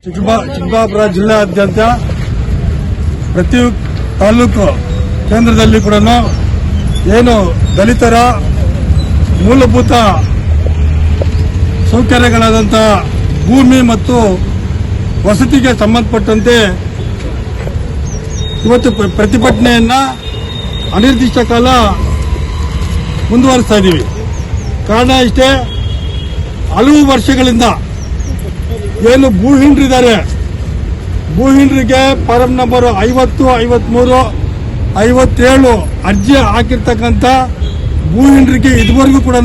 ಚಿಕ್ಕಬಳ್ಳಾಪುರ ಜಿಲ್ಲೆಯಾದ್ಯಂತ ಪ್ರತಿ ತಾಲೂಕು ಕೇಂದ್ರದಲ್ಲಿ ಕೂಡ ಏನು ದಲಿತರ ಮೂಲಭೂತ ಸೌಕರ್ಯಗಳಾದಂಥ ಭೂಮಿ ಮತ್ತು ವಸತಿಗೆ ಸಂಬಂಧಪಟ್ಟಂತೆ ಇವತ್ತು ಪ್ರತಿಭಟನೆಯನ್ನ ಅನಿರ್ದಿಷ್ಟ ಕಾಲ ಮುಂದುವರಿಸ್ತಾ ಇದ್ದೀವಿ. ಕಾರಣ ಇಷ್ಟೇ, ಹಲವು ವರ್ಷಗಳಿಂದ ಏನು ಭೂಹೀನರಿದ್ದಾರೆ, ಭೂಹೀನರಿಗೆ ಫಾರಂ ನಂಬರ್ 50, 53, 57 ಅರ್ಜಿ ಹಾಕಿರ್ತಕ್ಕಂಥ ಭೂಹೀನರಿಗೆ ಇದುವರೆಗೂ ಕೂಡ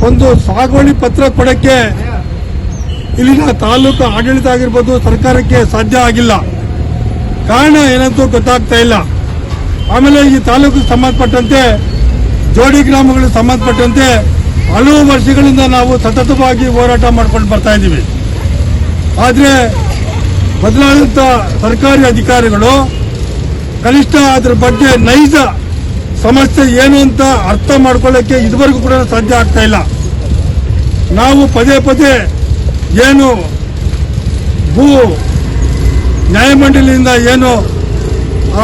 ಒಂದು ಸಾಗುವಳಿ ಪತ್ರ ಕೊಡಕ್ಕೆ ಇಲ್ಲಿನ ತಾಲೂಕು ಆಡಳಿತ ಆಗಿರ್ಬೋದು ಸರ್ಕಾರಕ್ಕೆ ಸಾಧ್ಯ ಆಗಿಲ್ಲ. ಕಾರಣ ಏನಂತೂ ಗೊತ್ತಾಗ್ತಾ ಇಲ್ಲ. ಆಮೇಲೆ ಈ ತಾಲೂಕಿಗೆ ಸಂಬಂಧಪಟ್ಟಂತೆ ಜೋಡಿ ಗ್ರಾಮಗಳಿಗೆ ಸಂಬಂಧಪಟ್ಟಂತೆ ಹಲವು ವರ್ಷಗಳಿಂದ ನಾವು ಸತತವಾಗಿ ಹೋರಾಟ ಮಾಡ್ಕೊಂಡು ಬರ್ತಾ ಇದ್ದೀವಿ. ಆದರೆ ಬದಲಾದಂಥ ಸರ್ಕಾರಿ ಅಧಿಕಾರಿಗಳು ಕನಿಷ್ಠ ಅದರ ಬಗ್ಗೆ ನೈಜ ಸಮಸ್ಯೆ ಏನು ಅಂತ ಅರ್ಥ ಮಾಡ್ಕೊಳ್ಳೋಕ್ಕೆ ಇದುವರೆಗೂ ಕೂಡ ಸಾಧ್ಯ ಆಗ್ತಾ ಇಲ್ಲ. ನಾವು ಪದೇ ಪದೇ ಏನು ಭೂ ನ್ಯಾಯಮಂಡಳಿಯಿಂದ ಏನು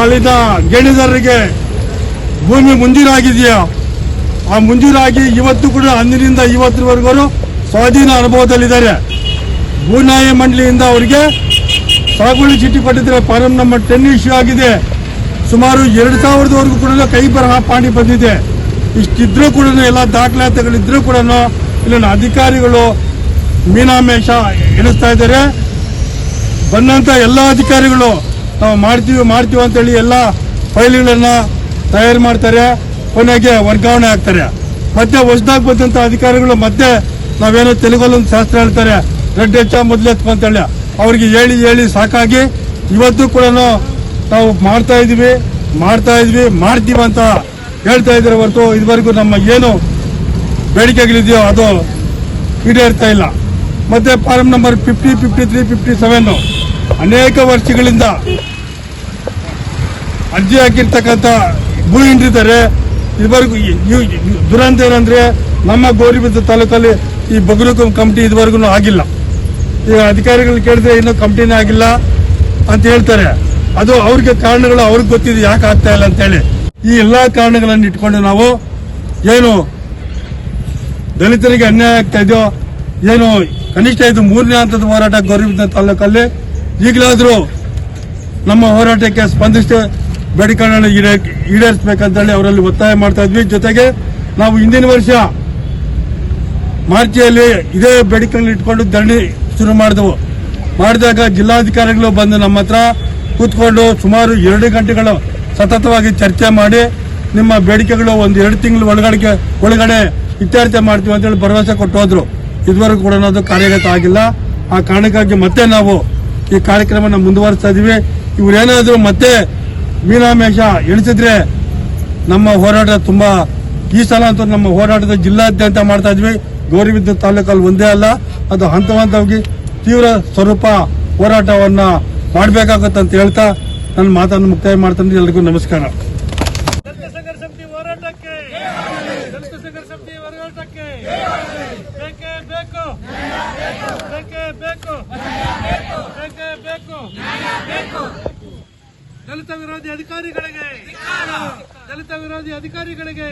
ಅಲ್ಲಿನ ಗೇಣಿದಾರರಿಗೆ ಭೂಮಿ ಮಂಜೂರಾಗಿದೆಯೋ ಆ ಮಂಜೂರಾಗಿ ಇವತ್ತು ಕೂಡ ಅಂದಿನಿಂದ ಇವತ್ತಿನವರೆಗೂ ಸ್ವಾಧೀನ ಅನುಭವದಲ್ಲಿದ್ದಾರೆ. ಭೂ ನ್ಯಾಯ ಮಂಡಳಿಯಿಂದ ಅವರಿಗೆ ಸಾಗುವಳಿ ಚೀಟಿ ಕೊಟ್ಟಿದ್ರೆ ಫಾರಂ ನಂಬರ್ 10 ಇಶ್ಯೂ ಆಗಿದೆ. ಸುಮಾರು 2000ವರೆಗೂ ಕೂಡ ಕೈ ಬರಹ ಪಾಣಿ ಬಂದಿದೆ. ಇಷ್ಟಿದ್ರೂ ಕೂಡ ಎಲ್ಲ ದಾಖಲಾತಿಗಳಿದ್ರೂ ಕೂಡ ಇಲ್ಲಿನ ಅಧಿಕಾರಿಗಳು ಮೀನಾಮೇಷ ಎಣಿಸ್ತಾ ಇದ್ದಾರೆ. ಬಂದಂತ ಎಲ್ಲ ಅಧಿಕಾರಿಗಳು ನಾವು ಮಾಡ್ತೀವಿ ಅಂತೇಳಿ ಎಲ್ಲ ಫೈಲ್ಗಳನ್ನ ತಯಾರು ಮಾಡ್ತಾರೆ, ಕೊನೆಗೆ ವರ್ಗಾವಣೆ ಆಗ್ತಾರೆ. ಮತ್ತೆ ಹೊಸದಾಗಿ ಬಂದಂತ ಅಧಿಕಾರಿಗಳು ಮತ್ತೆ ನಾವೇನೋ ತೆಲುಗಲ್ಲೊಂದು ಶಾಸ್ತ್ರ ಹೇಳ್ತಾರೆ, ರೆಡ್ ಹೆಚ್ಚ ಮೊದಲೆತ್ಕೊ ಅಂತೇಳಿ ಅವ್ರಿಗೆ ಹೇಳಿ ಸಾಕಾಗಿ ಇವತ್ತು ಕೂಡ ನಾವು ಮಾಡ್ತೀವಿ ಅಂತ ಹೇಳ್ತಾ ಇದ್ರೆ ಹೊರತು ಇದುವರೆಗೂ ನಮ್ಮ ಏನು ಬೇಡಿಕೆಗಳಿದೆಯೋ ಅದು ಈಡೇರ್ತಾ ಇಲ್ಲ. ಮತ್ತೆ ಫಾರಂ ನಂಬರ್ 50, 53, 57 ಅನೇಕ ವರ್ಷಗಳಿಂದ ಅರ್ಜಿ ಹಾಕಿರ್ತಕ್ಕಂಥ ಭೂಹೀನರಿದ್ದಾರೆ. ಇದುವರೆಗೂ ದುರಂತ ಏನಂದ್ರೆ ನಮ್ಮ ಗೌರಿಬಿದನೂರು ತಾಲೂಕಲ್ಲಿ ಈ ಬಗರುಕುಂ ಕಮಿಟಿ ಇದುವರೆಗೂ ಆಗಿಲ್ಲ. ಈಗ ಅಧಿಕಾರಿಗಳು ಕೇಳಿದ್ರೆ ಇನ್ನೂ ಕಮಿಟಿನೇ ಆಗಿಲ್ಲ ಅಂತ ಹೇಳ್ತಾರೆ. ಅದು ಅವ್ರಿಗೆ ಕಾರಣಗಳು ಅವ್ರಿಗೆ ಗೊತ್ತಿದೆ ಯಾಕೆ ಆಗ್ತಾ ಇಲ್ಲ ಅಂತೇಳಿ. ಈ ಎಲ್ಲಾ ಕಾರಣಗಳನ್ನು ಇಟ್ಕೊಂಡು ನಾವು ಏನು ದಲಿತರಿಗೆ ಅನ್ಯಾಯ ಆಗ್ತಾ ಇದೆಯೋ, ಏನು ಕನಿಷ್ಠ ಇದು 3ನೇ ಹಂತದ ಹೋರಾಟ ಗೌರಿಬಿದನೂರು ತಾಲೂಕಲ್ಲಿ ಈಗಲಾದರೂ ನಮ್ಮ ಹೋರಾಟಕ್ಕೆ ಸ್ಪಂದಿಸಿ ಬೇಡಿಕೆಗಳನ್ನು ಈಡೇರಿಸಬೇಕಂತೇಳಿ ಅವರಲ್ಲಿ ಒತ್ತಾಯ ಮಾಡ್ತಾ ಇದ್ವಿ. ಜೊತೆಗೆ ನಾವು ಹಿಂದಿನ ವರ್ಷ ಮಾರ್ಚಿಯಲ್ಲಿ ಇದೇ ಬೇಡಿಕೆಗಳನ್ನು ಇಟ್ಕೊಂಡು ಧರಣಿ ಶುರು ಮಾಡಿದಾಗ ಜಿಲ್ಲಾಧಿಕಾರಿಗಳು ಬಂದು ನಮ್ಮ ಹತ್ರ ಕೂತ್ಕೊಂಡು ಸುಮಾರು 2 ಗಂಟೆಗಳು ಸತತವಾಗಿ ಚರ್ಚೆ ಮಾಡಿ ನಿಮ್ಮ ಬೇಡಿಕೆಗಳು 1-2 ತಿಂಗಳ ಒಳಗಡೆ ಇತ್ಯರ್ಥ ಮಾಡ್ತೀವಿ ಅಂತೇಳಿ ಭರವಸೆ ಕೊಟ್ಟು ಹೋದ್ರು. ಇದುವರೆಗೂ ಕೂಡ ಅದು ಕಾರ್ಯಗತ ಆಗಿಲ್ಲ. ಆ ಕಾರಣಕ್ಕಾಗಿ ಮತ್ತೆ ನಾವು ಈ ಕಾರ್ಯಕ್ರಮನ ಮುಂದುವರಿಸ್ತಾ ಇದೀವಿ. ಇವರೇನಾದ್ರೂ ಮತ್ತೆ ಮೀನಾಮೇಷ ಎಣಿಸಿದ್ರೆ ನಮ್ಮ ಹೋರಾಟ ತುಂಬಾ ಈ ಸಲ ಅಂತೂ ನಮ್ಮ ಹೋರಾಟದ ಜಿಲ್ಲಾದ್ಯಂತ ಮಾಡ್ತಾ ಇದ್ವಿ. ಗೌರಿಬಿದನೂರು ತಾಲೂಕಲ್ಲಿ ಒಂದೇ ಅಲ್ಲ, ಅದು ಹಂತವಾಗಿ ತೀವ್ರ ಸ್ವರೂಪ ಹೋರಾಟವನ್ನ ಮಾಡಬೇಕಾಗತ್ತೆ ಅಂತ ಹೇಳ್ತಾ ನನ್ನ ಮಾತನ್ನು ಮುಕ್ತಾಯ ಮಾಡ್ತಾನೆ. ಎಲ್ಲರಿಗೂ ನಮಸ್ಕಾರ. ದಲಿತ ಸಂಘರ್ಷ ಸಮಿತಿ ಹೋರಾಟಕ್ಕೆ, ದಲಿತ ಸಂಘರ್ಷ ಸಮಿತಿ ಹೋರಾಟಕ್ಕೆ ಬೇಕೇ ಬೇಕು, ಬೇಕೇ ಬೇಕು, ಬೇಕೇ ಬೇಕು. ದಲಿತ ವಿರೋಧಿ ಅಧಿಕಾರಿಗಳಿಗೆ